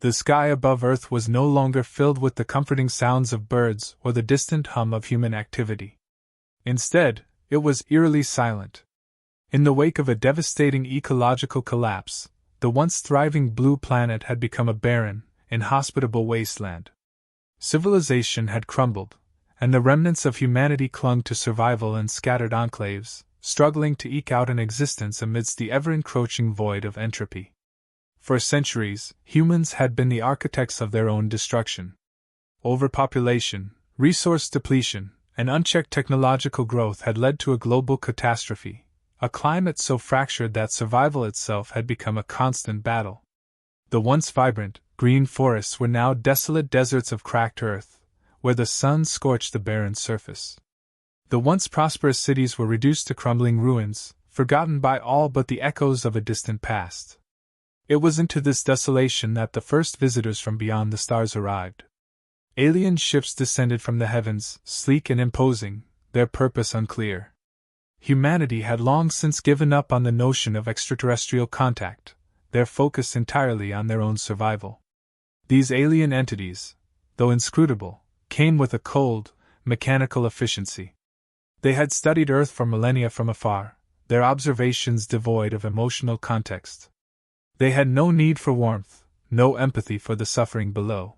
The sky above Earth was no longer filled with the comforting sounds of birds or the distant hum of human activity. Instead, it was eerily silent. In the wake of a devastating ecological collapse, the once thriving blue planet had become a barren, inhospitable wasteland. Civilization had crumbled, and the remnants of humanity clung to survival in scattered enclaves, struggling to eke out an existence amidst the ever-encroaching void of entropy. For centuries, humans had been the architects of their own destruction. Overpopulation, resource depletion, and unchecked technological growth had led to a global catastrophe, a climate so fractured that survival itself had become a constant battle. The once vibrant, green forests were now desolate deserts of cracked earth, where the sun scorched the barren surface. The once prosperous cities were reduced to crumbling ruins, forgotten by all but the echoes of a distant past. It was into this desolation that the first visitors from beyond the stars arrived. Alien ships descended from the heavens, sleek and imposing, their purpose unclear. Humanity had long since given up on the notion of extraterrestrial contact, their focus entirely on their own survival. These alien entities, though inscrutable, came with a cold, mechanical efficiency. They had studied Earth for millennia from afar, their observations devoid of emotional context. They had no need for warmth, no empathy for the suffering below.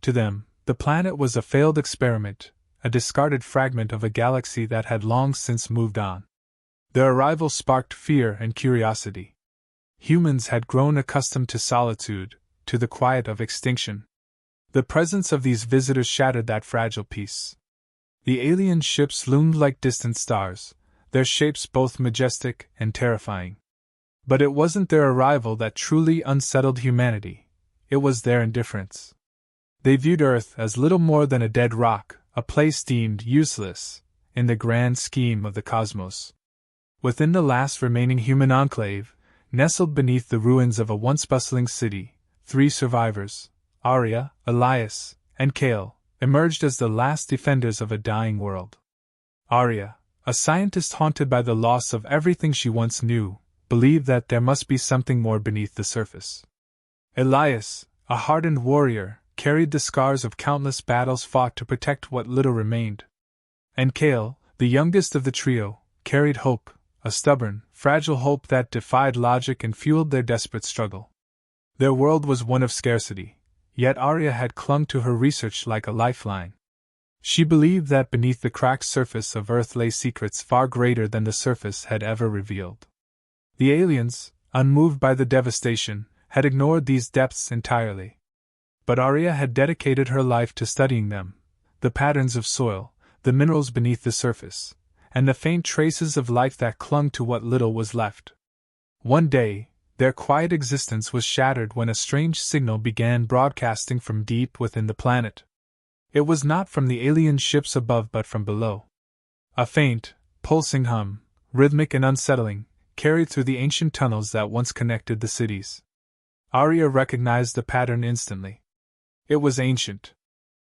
To them, the planet was a failed experiment, a discarded fragment of a galaxy that had long since moved on. Their arrival sparked fear and curiosity. Humans had grown accustomed to solitude, to the quiet of extinction. The presence of these visitors shattered that fragile peace. The alien ships loomed like distant stars, their shapes both majestic and terrifying. But it wasn't their arrival that truly unsettled humanity, it was their indifference. They viewed Earth as little more than a dead rock, a place deemed useless in the grand scheme of the cosmos. Within the last remaining human enclave, nestled beneath the ruins of a once bustling city, 3 survivors, Arya, Elias, and Kale, emerged as the last defenders of a dying world. Arya, a scientist haunted by the loss of everything she once knew, believed that there must be something more beneath the surface. Elias, a hardened warrior, carried the scars of countless battles fought to protect what little remained. And Kale, the youngest of the trio, carried hope, a stubborn, fragile hope that defied logic and fueled their desperate struggle. Their world was one of scarcity, yet Arya had clung to her research like a lifeline. She believed that beneath the cracked surface of Earth lay secrets far greater than the surface had ever revealed. The aliens, unmoved by the devastation, had ignored these depths entirely. But Arya had dedicated her life to studying them, the patterns of soil, the minerals beneath the surface, and the faint traces of life that clung to what little was left. One day, their quiet existence was shattered when a strange signal began broadcasting from deep within the planet. It was not from the alien ships above but from below. A faint, pulsing hum, rhythmic and unsettling, carried through the ancient tunnels that once connected the cities. Arya recognized the pattern instantly. It was ancient.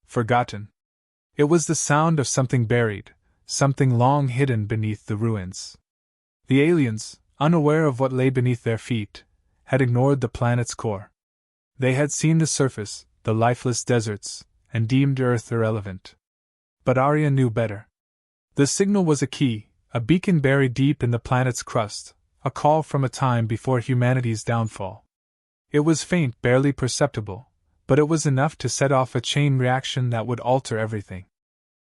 Forgotten. It was the sound of something buried, something long hidden beneath the ruins. The aliens, unaware of what lay beneath their feet, had ignored the planet's core. They had seen the surface, the lifeless deserts, and deemed Earth irrelevant. But Arya knew better. The signal was a key, a beacon buried deep in the planet's crust, a call from a time before humanity's downfall. It was faint, barely perceptible, but it was enough to set off a chain reaction that would alter everything.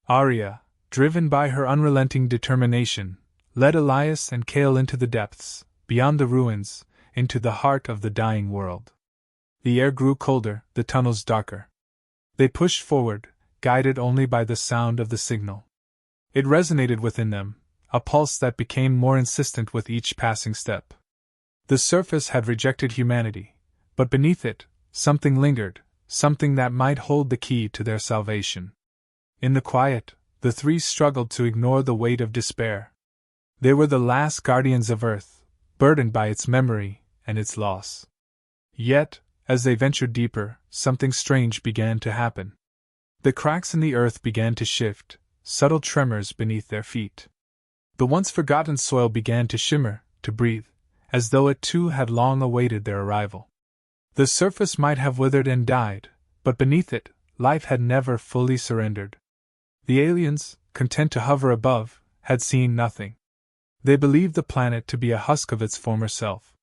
Arya, driven by her unrelenting determination, led Elias and Kale into the depths, beyond the ruins, into the heart of the dying world. The air grew colder, the tunnels darker. They pushed forward, guided only by the sound of the signal. It resonated within them, a pulse that became more insistent with each passing step. The surface had rejected humanity, but beneath it, something lingered, something that might hold the key to their salvation. In the quiet, the 3 struggled to ignore the weight of despair. They were the last guardians of Earth, burdened by its memory and its loss. Yet, as they ventured deeper, something strange began to happen. The cracks in the earth began to shift, subtle tremors beneath their feet. The once forgotten soil began to shimmer, to breathe, as though it too had long awaited their arrival. The surface might have withered and died, but beneath it, life had never fully surrendered. The aliens, content to hover above, had seen nothing. They believed the planet to be a husk of its former self.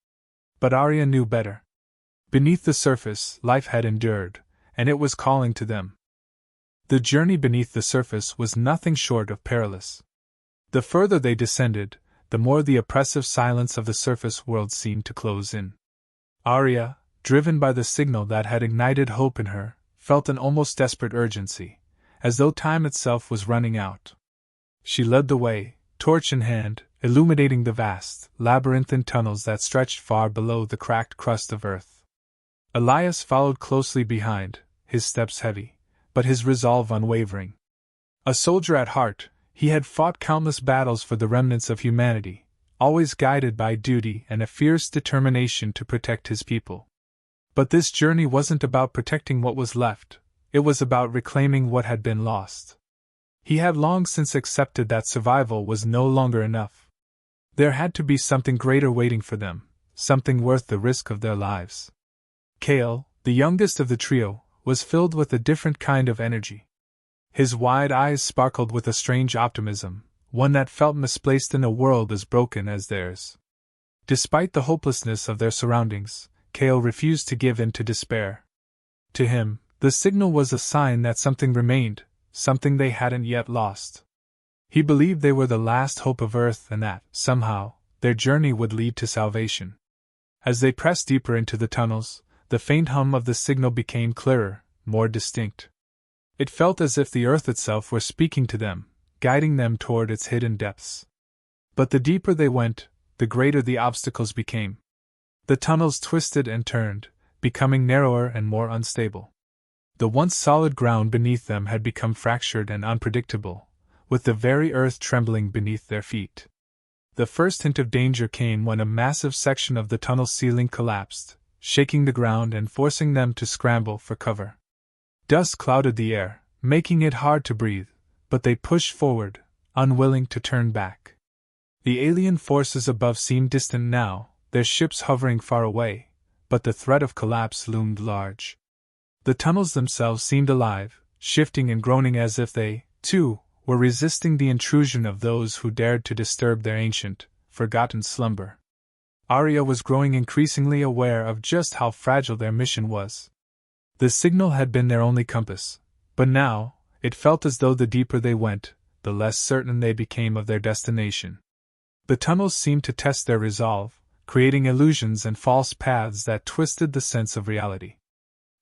But Arya knew better. Beneath the surface, life had endured, and it was calling to them. The journey beneath the surface was nothing short of perilous. The further they descended, the more the oppressive silence of the surface world seemed to close in. Arya, driven by the signal that had ignited hope in her, felt an almost desperate urgency, as though time itself was running out. She led the way, torch in hand, illuminating the vast, labyrinthine tunnels that stretched far below the cracked crust of earth. Elias followed closely behind, his steps heavy, but his resolve unwavering. A soldier at heart, he had fought countless battles for the remnants of humanity, always guided by duty and a fierce determination to protect his people. But this journey wasn't about protecting what was left, it was about reclaiming what had been lost. He had long since accepted that survival was no longer enough. There had to be something greater waiting for them, something worth the risk of their lives. Kale, the youngest of the trio, was filled with a different kind of energy. His wide eyes sparkled with a strange optimism, one that felt misplaced in a world as broken as theirs. Despite the hopelessness of their surroundings, Kale refused to give in to despair. To him, the signal was a sign that something remained, something they hadn't yet lost. He believed they were the last hope of Earth and that, somehow, their journey would lead to salvation. As they pressed deeper into the tunnels, the faint hum of the signal became clearer, more distinct. It felt as if the Earth itself were speaking to them, guiding them toward its hidden depths. But the deeper they went, the greater the obstacles became. The tunnels twisted and turned, becoming narrower and more unstable. The once solid ground beneath them had become fractured and unpredictable, with the very earth trembling beneath their feet. The first hint of danger came when a massive section of the tunnel ceiling collapsed, shaking the ground and forcing them to scramble for cover. Dust clouded the air, making it hard to breathe, but they pushed forward, unwilling to turn back. The alien forces above seemed distant now, their ships hovering far away, but the threat of collapse loomed large. The tunnels themselves seemed alive, shifting and groaning as if they, too, were resisting the intrusion of those who dared to disturb their ancient, forgotten slumber. Arya was growing increasingly aware of just how fragile their mission was. The signal had been their only compass, but now, it felt as though the deeper they went, the less certain they became of their destination. The tunnels seemed to test their resolve, creating illusions and false paths that twisted the sense of reality.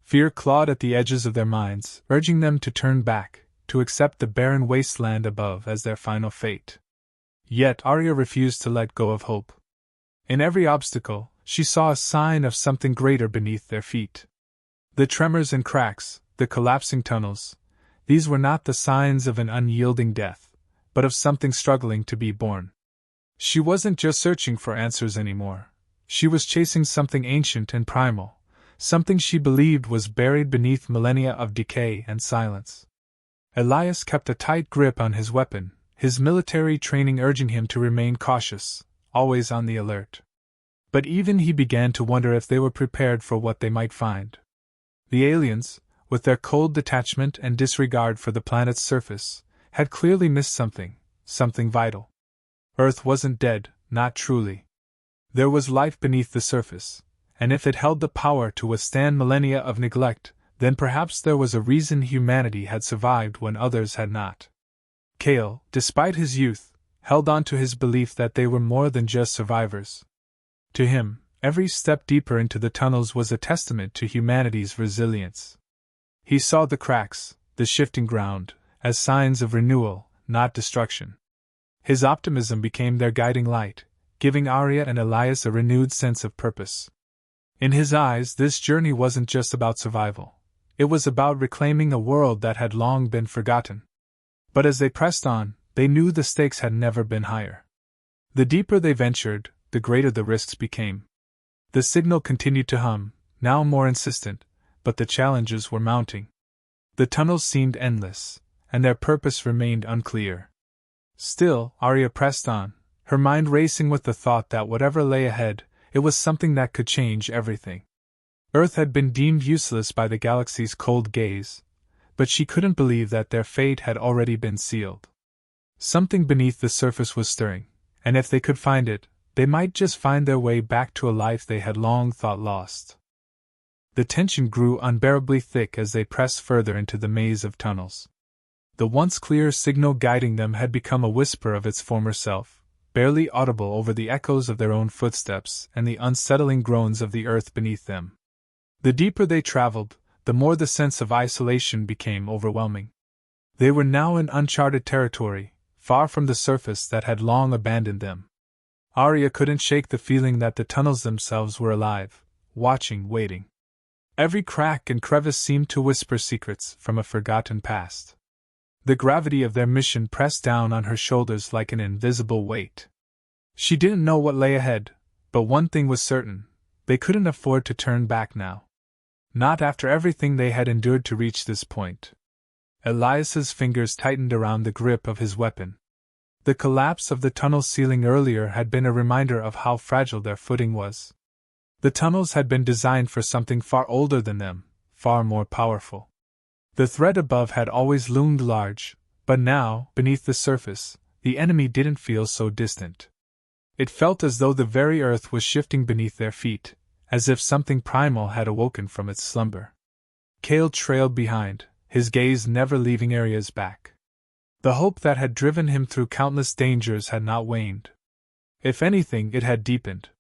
Fear clawed at the edges of their minds, urging them to turn back, to accept the barren wasteland above as their final fate. Yet Arya refused to let go of hope. In every obstacle, she saw a sign of something greater beneath their feet. The tremors and cracks, the collapsing tunnels, these were not the signs of an unyielding death, but of something struggling to be born. She wasn't just searching for answers anymore. She was chasing something ancient and primal, something she believed was buried beneath millennia of decay and silence. Elias kept a tight grip on his weapon, his military training urging him to remain cautious, always on the alert. But even he began to wonder if they were prepared for what they might find. The aliens, with their cold detachment and disregard for the planet's surface, had clearly missed something vital. Earth wasn't dead, not truly. There was life beneath the surface, and if it held the power to withstand millennia of neglect, then perhaps there was a reason humanity had survived when others had not. Kale, despite his youth, held on to his belief that they were more than just survivors. To him, every step deeper into the tunnels was a testament to humanity's resilience. He saw the cracks, the shifting ground, as signs of renewal, not destruction. His optimism became their guiding light, giving Arya and Elias a renewed sense of purpose. In his eyes, this journey wasn't just about survival. It was about reclaiming a world that had long been forgotten. But as they pressed on, they knew the stakes had never been higher. The deeper they ventured, the greater the risks became. The signal continued to hum, now more insistent, but the challenges were mounting. The tunnels seemed endless, and their purpose remained unclear. Still, Arya pressed on, her mind racing with the thought that whatever lay ahead, it was something that could change everything. Earth had been deemed useless by the galaxy's cold gaze, but she couldn't believe that their fate had already been sealed. Something beneath the surface was stirring, and if they could find it, they might just find their way back to a life they had long thought lost. The tension grew unbearably thick as they pressed further into the maze of tunnels. The once clear signal guiding them had become a whisper of its former self, barely audible over the echoes of their own footsteps and the unsettling groans of the earth beneath them. The deeper they traveled, the more the sense of isolation became overwhelming. They were now in uncharted territory, far from the surface that had long abandoned them. Arya couldn't shake the feeling that the tunnels themselves were alive, watching, waiting. Every crack and crevice seemed to whisper secrets from a forgotten past. The gravity of their mission pressed down on her shoulders like an invisible weight. She didn't know what lay ahead, but one thing was certain: they couldn't afford to turn back now. Not after everything they had endured to reach this point. Elias's fingers tightened around the grip of his weapon. The collapse of the tunnel ceiling earlier had been a reminder of how fragile their footing was. The tunnels had been designed for something far older than them, far more powerful. The threat above had always loomed large, but now, beneath the surface, the enemy didn't feel so distant. It felt as though the very earth was shifting beneath their feet, as if something primal had awoken from its slumber. Cale trailed behind, his gaze never leaving Arya's back. The hope that had driven him through countless dangers had not waned. If anything, it had deepened.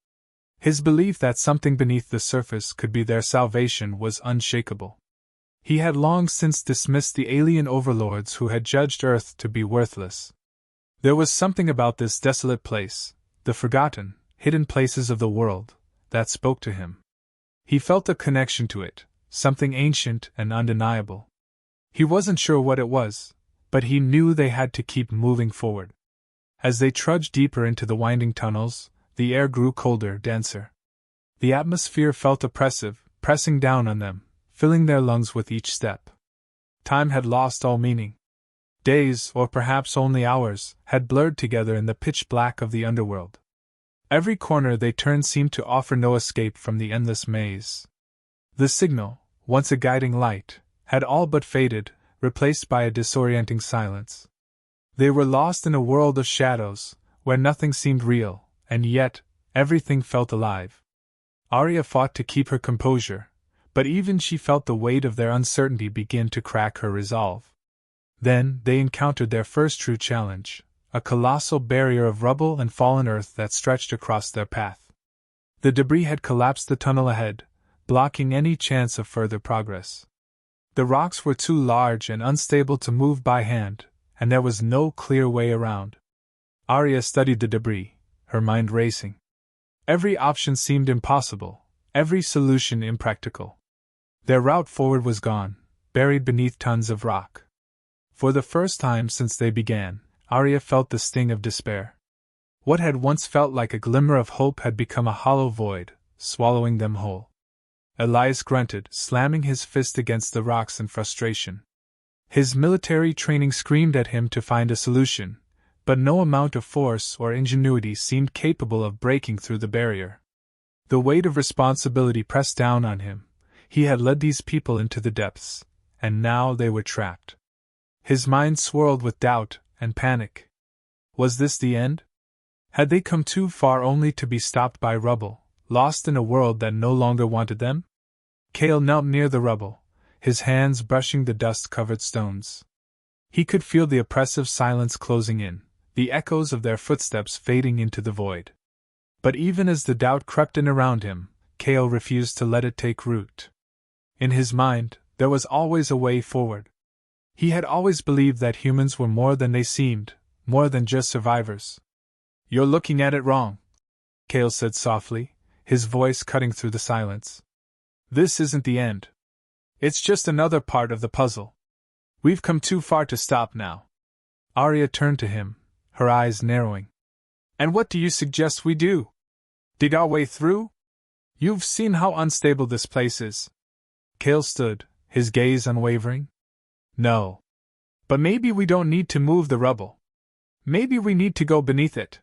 His belief that something beneath the surface could be their salvation was unshakable. He had long since dismissed the alien overlords who had judged Earth to be worthless. There was something about this desolate place, the forgotten, hidden places of the world, that spoke to him. He felt a connection to it, something ancient and undeniable. He wasn't sure what it was, but he knew they had to keep moving forward. As they trudged deeper into the winding tunnels, the air grew colder, denser. The atmosphere felt oppressive, pressing down on them, filling their lungs with each step. Time had lost all meaning. Days, or perhaps only hours, had blurred together in the pitch black of the underworld. Every corner they turned seemed to offer no escape from the endless maze. The signal, once a guiding light, had all but faded, replaced by a disorienting silence. They were lost in a world of shadows, where nothing seemed real, and yet, everything felt alive. Arya fought to keep her composure, but even she felt the weight of their uncertainty begin to crack her resolve. Then, they encountered their first true challenge, a colossal barrier of rubble and fallen earth that stretched across their path. The debris had collapsed the tunnel ahead, blocking any chance of further progress. The rocks were too large and unstable to move by hand, and there was no clear way around. Arya studied the debris, her mind racing. Every option seemed impossible, every solution impractical. Their route forward was gone, buried beneath tons of rock. For the first time since they began, Arya felt the sting of despair. What had once felt like a glimmer of hope had become a hollow void, swallowing them whole. Elias grunted, slamming his fist against the rocks in frustration. His military training screamed at him to find a solution, but no amount of force or ingenuity seemed capable of breaking through the barrier. The weight of responsibility pressed down on him. He had led these people into the depths, and now they were trapped. His mind swirled with doubt and panic. Was this the end? Had they come too far only to be stopped by rubble, lost in a world that no longer wanted them? Cale knelt near the rubble, his hands brushing the dust-covered stones. He could feel the oppressive silence closing in, the echoes of their footsteps fading into the void. But even as the doubt crept in around him, Cale refused to let it take root. In his mind, there was always a way forward. He had always believed that humans were more than they seemed, more than just survivors. "You're looking at it wrong," Cale said softly, his voice cutting through the silence. "This isn't the end. It's just another part of the puzzle. We've come too far to stop now." Arya turned to him, her eyes narrowing. "And what do you suggest we do? Dig our way through? You've seen how unstable this place is." Cale stood, his gaze unwavering. "No. But maybe we don't need to move the rubble. Maybe we need to go beneath it."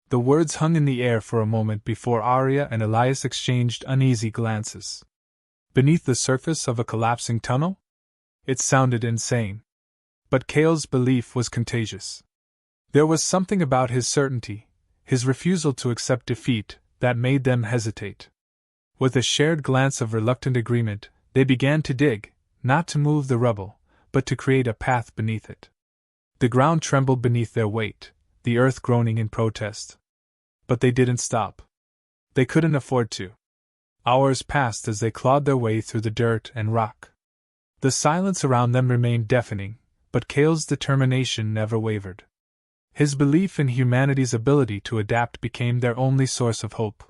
The words hung in the air for a moment before Arya and Elias exchanged uneasy glances. beneath the surface of a collapsing tunnel? It sounded insane. But Kale's belief was contagious. There was something about his certainty, his refusal to accept defeat, that made them hesitate. With a shared glance of reluctant agreement, they began to dig, not to move the rubble, but to create a path beneath it. The ground trembled beneath their weight, the earth groaning in protest. But they didn't stop. They couldn't afford to. Hours passed as they clawed their way through the dirt and rock. The silence around them remained deafening, but Kale's determination never wavered. His belief in humanity's ability to adapt became their only source of hope.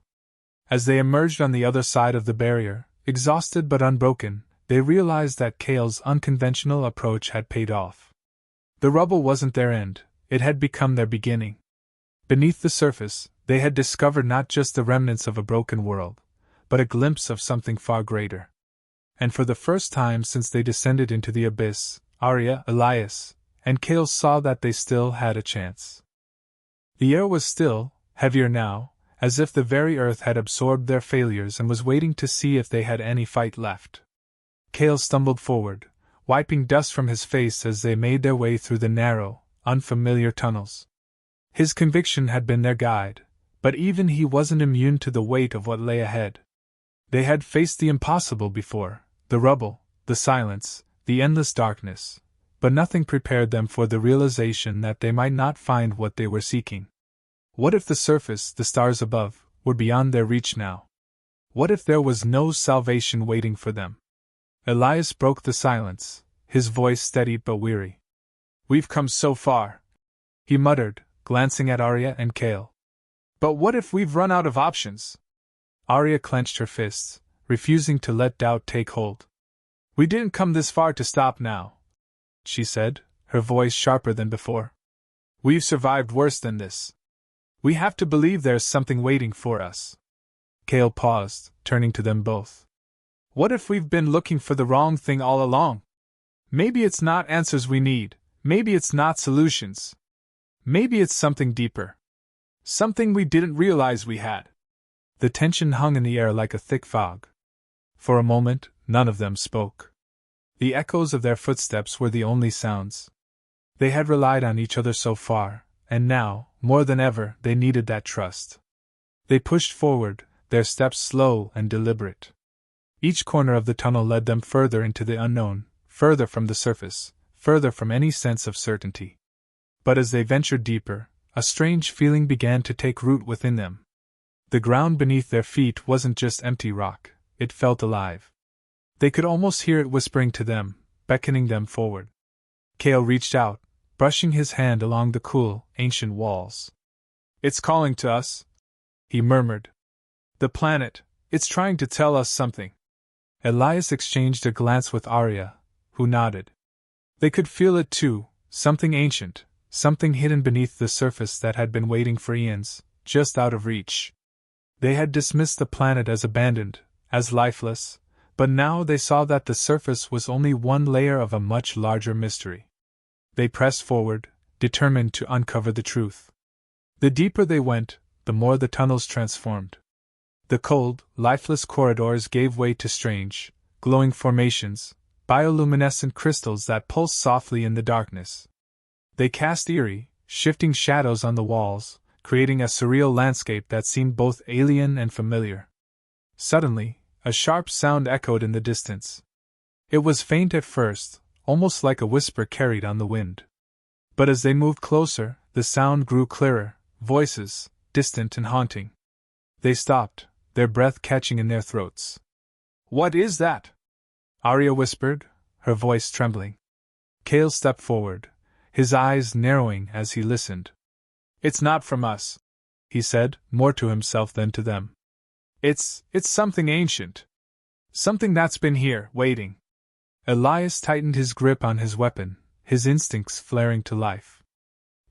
As they emerged on the other side of the barrier, exhausted but unbroken, they realized that Kale's unconventional approach had paid off. The rubble wasn't their end, it had become their beginning. Beneath the surface, they had discovered not just the remnants of a broken world, but a glimpse of something far greater. And for the first time since they descended into the abyss, Arya, Elias, and Kale saw that they still had a chance. The air was still, heavier now, as if the very earth had absorbed their failures and was waiting to see if they had any fight left. Kale stumbled forward, wiping dust from his face as they made their way through the narrow, unfamiliar tunnels. His conviction had been their guide, but even he wasn't immune to the weight of what lay ahead. They had faced the impossible before, the rubble, the silence, the endless darkness, but nothing prepared them for the realization that they might not find what they were seeking. What if the surface, the stars above, were beyond their reach now? What if there was no salvation waiting for them? Elias broke the silence, his voice steady but weary. "We've come so far," he muttered, glancing at Arya and Kale. "But what if we've run out of options?" Arya clenched her fists, refusing to let doubt take hold. "We didn't come this far to stop now," she said, her voice sharper than before. "We've survived worse than this. We have to believe there's something waiting for us." Kale paused, turning to them both. "What if we've been looking for the wrong thing all along? Maybe it's not answers we need, maybe it's not solutions. Maybe it's something deeper. Something we didn't realize we had." The tension hung in the air like a thick fog. For a moment, none of them spoke. The echoes of their footsteps were the only sounds. They had relied on each other so far, and now, more than ever, they needed that trust. They pushed forward, their steps slow and deliberate. Each corner of the tunnel led them further into the unknown, further from the surface, further from any sense of certainty. But as they ventured deeper, a strange feeling began to take root within them. The ground beneath their feet wasn't just empty rock, it felt alive. They could almost hear it whispering to them, beckoning them forward. Kale reached out, brushing his hand along the cool, ancient walls. "It's calling to us," he murmured. "The planet, it's trying to tell us something." Elias exchanged a glance with Arya, who nodded. They could feel it too, something ancient, something hidden beneath the surface that had been waiting for eons, just out of reach. They had dismissed the planet as abandoned, as lifeless, but now they saw that the surface was only one layer of a much larger mystery. They pressed forward, determined to uncover the truth. The deeper they went, the more the tunnels transformed. The cold, lifeless corridors gave way to strange, glowing formations, bioluminescent crystals that pulsed softly in the darkness. They cast eerie, shifting shadows on the walls, creating a surreal landscape that seemed both alien and familiar. Suddenly, a sharp sound echoed in the distance. It was faint at first, almost like a whisper carried on the wind. But as they moved closer, the sound grew clearer, voices, distant and haunting. They stopped, their breath catching in their throats. "What is that?" Arya whispered, her voice trembling. Kale stepped forward, his eyes narrowing as he listened. "It's not from us," he said, more to himself than to them. It's something ancient. Something that's been here, waiting." Elias tightened his grip on his weapon, his instincts flaring to life.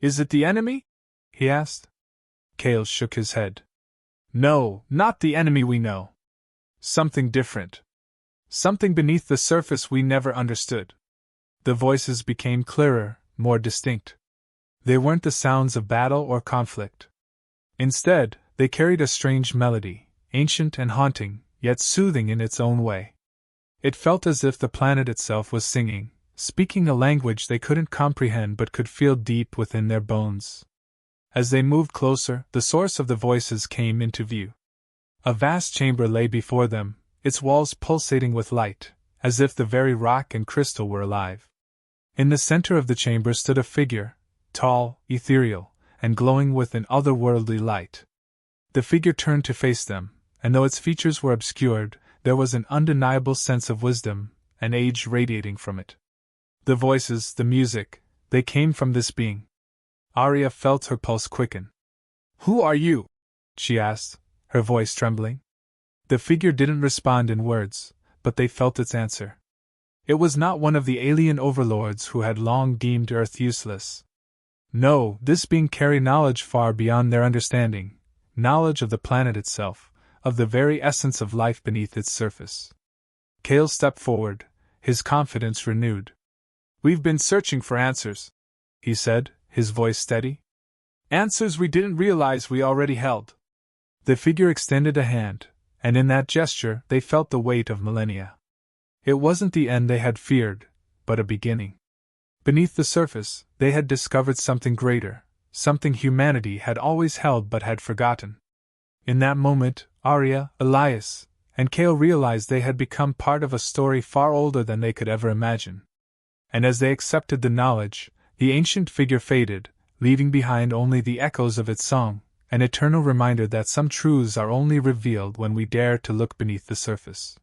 "Is it the enemy?" he asked. Kale shook his head. "No, not the enemy we know. Something different. Something beneath the surface we never understood." The voices became clearer, more distinct. They weren't the sounds of battle or conflict. Instead, they carried a strange melody, ancient and haunting, yet soothing in its own way. It felt as if the planet itself was singing, speaking a language they couldn't comprehend but could feel deep within their bones. As they moved closer, the source of the voices came into view. A vast chamber lay before them, its walls pulsating with light, as if the very rock and crystal were alive. In the center of the chamber stood a figure, tall, ethereal, and glowing with an otherworldly light. The figure turned to face them, and though its features were obscured, there was an undeniable sense of wisdom and age radiating from it. The voices, the music, they came from this being. Arya felt her pulse quicken. "Who are you?" she asked, her voice trembling. The figure didn't respond in words, but they felt its answer. It was not one of the alien overlords who had long deemed Earth useless. No, this being carried knowledge far beyond their understanding, knowledge of the planet itself, of the very essence of life beneath its surface. Kale stepped forward, his confidence renewed. "We've been searching for answers," he said, his voice steady. "Answers we didn't realize we already held." The figure extended a hand, and in that gesture they felt the weight of millennia. It wasn't the end they had feared, but a beginning. Beneath the surface, they had discovered something greater, something humanity had always held but had forgotten. In that moment, Arya, Elias, and Kale realized they had become part of a story far older than they could ever imagine. And as they accepted the knowledge, the ancient figure faded, leaving behind only the echoes of its song, an eternal reminder that some truths are only revealed when we dare to look beneath the surface.